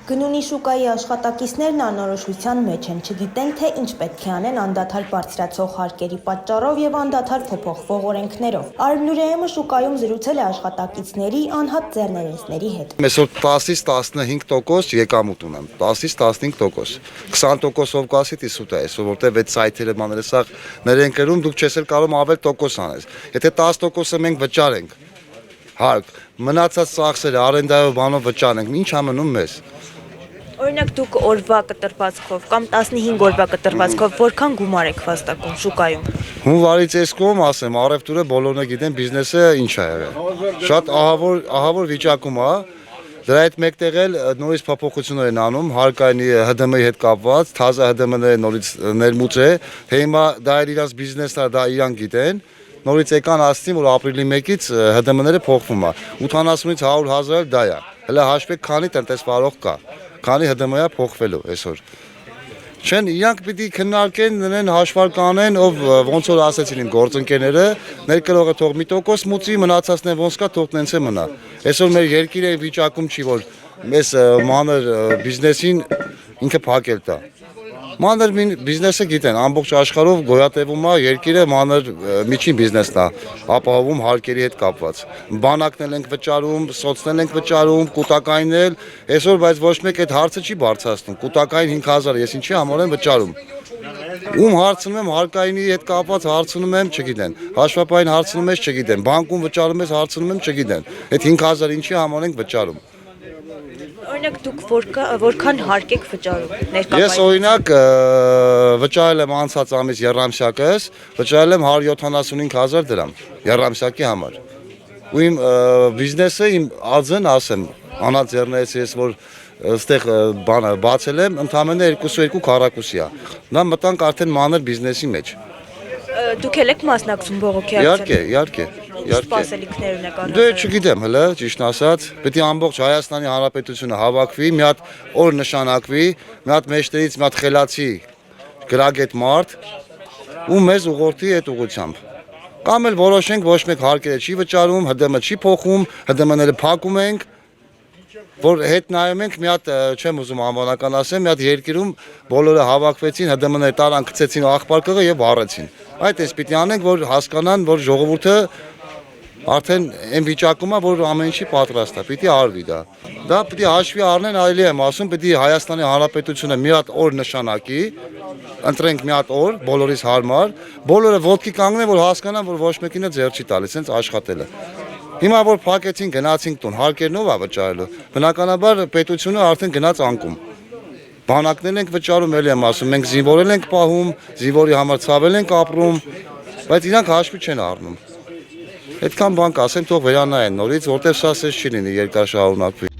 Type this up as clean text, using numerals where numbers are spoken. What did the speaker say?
Գնունի շուկայի աշխատակիցներն անորոշության մեջ են, չգիտեն, թե ինչ պետք է անեն անդադար բարձրացող հարկերի պատճառով եւ անդադար փոփոխվող օրենքներով։ Արմնուրեեմը շուկայում զրուցել է աշխատակիցների, անհատ ձեռներեցների հետ։ Այսօր 10-ից 15% եկամուտ ունեմ, 10-ից 15%, 20%-ով կասի սուտ է այսօր, որտեղ այդ սայթերը մաները սա ներենքերում դուք չես էլ կարող ավել տոկոս անես։ Եթե 10%-ը մենք վճարենք, հարկ, մնացած ծախսերը արենդայով բանով վճարենք, ինչ ամնում մեզ։ Օրինակ դուք օրվա կտրվածքով կամ 15 օրվա կտրվածքով որքան գումար եք վաստակում շուկայում։ Հունվարից այս կողմ ասեմ, առևտուրը բոլորն գիտեն բիզնեսը ինչ է եղել։ Շատ ահավոր վիճակում է։ Դրա հետ մեկտեղ էլ նորից փոփոխություններ են անում, հարկայինի ՀԴՄ-ի հետ կապված, թազա ՀԴՄ-ները նորից ներմուծ է, հիմա դա էլ իրանց բիզնեսն է, դա իրանք գիտեն։ Նորից եկան ասցին, որ ապրիլի 1-ից ՀԴՄ-ները փոխվում է։ 80-ից 100 հազար դա է։ Հələ հաշվեք քանի տնտեսվարող կա, քանի ՀԴՄ-ը փոխվելու այսօր։ Չեն իրանք պիտի քննարկեն, նրան հաշվարկ անեն, ով ոնց որ ասեցին իմ գործընկերները, ներկրողը թող մի տոկոս մուծի, մնացածն է ոնց կա թող տենց է մնա։ Այսօր մեր երկիրը վիճակում չի, որ մեզ մանր բիզնեսին ինքը փակել տա։ Մանր բիզնեսը գիտեն, ամբողջ աշխարհով գոյատևում է երկիրը մանր միջին բիզնեսն է, ապահովում հարկերի հետ կապված։ Բանակն ենք վճարում, սոցն ենք վճարում, կൂട്ടակայինն էլ, այսօր բայց ոչ մեկ այդ հարցը չի բարձրացնում։ Կൂട്ടակային 5000, ես ինչի համար եմ վճարում։ Ում հարցնում եմ հարկայինի հետ կապված հարցնում եմ, չգիտեն։ Հաշվապային հարցնում ես, չգիտեն։ Բանկում վճարում ես, հարցնում եմ, չգիտեն։ Այդ 5000 ինչի համար ենք վճարում։ Օրինակ դուք որքան հարկ եք վճարում ներկայումս։ Ես օրինակ վճարել եմ անցած ամիս երամսյակս, վճարել եմ 175,000 դրամ երամսյակի համար։ Ու իմ բիզնեսը իմ ածն ասեմ, անաձեռներից ես որ այստեղ բանը բացել եմ, ընդամենը 22 քառակուսի է։ Նա մտանք արդեն մանր բիզնեսի մեջ։ Դուք եք մասնակցում բողոքի ակցիաներին։ Իհարկե։ Սպասելիքներ ունեք Դե չգիտեմ, հələ ճիշտ ասած, պետք է ամբողջ Հայաստանի Հանրապետությունը հավաքվի, մի հատ օր նշանակվի, մի հատ մեջտերից մի հատ խելացի գրագետ մարդ ու մեզ ուղղորդի այդ ուղղությամբ։ Կամ էլ որոշենք ոչ մեկ հարկերը չի վճարում, ՀԴՄ չի փոխում, ՀԴՄ-ները փակում ենք, որ հետ նայում ենք մի հատ չեմ ուզում անվանական ասեմ, մի հատ երկիրում բոլորը հավաքվեցին, ՀԴՄ-ները տարան, գցեցին աղբարկղը եւ վառեցին։ Այդ էս պիտի անենք, որ հասկանան, որ ժողովուրդը արդեն այն վիճակում է, որ ամեն ինչի պատրաստ է, պիտի արվի դա։ Դա պիտի հաշվի առնեն, այլի եմ ասում, պիտի Հայաստանի Հանրապետությունը մի հատ օր նշանակի, ընտրենք մի հատ օր, բոլորիս հարմար, բոլորը ոտքի կանգնեն, որ հասկանան, որ ոչ մեկինը ձեռ չի տալիս, հենց աշխատելը։ Հիմա որ փակեցին, գնացինք տուն, հարկերն ով է վճարելու։ Բնականաբար պետությունը արդեն գնաց անկում։ Բանակներն ենք վճարում, էլի եմ ասում, մենք զինվորել ենք պահում, զինվորի համար ցավել ենք ապրում, բայց իրանք հաշվի չեն առնում։ Այդքան բան կասեմ, թող վերանայեն նորից, որտեղ սա չի լինի երկար շարունակվի։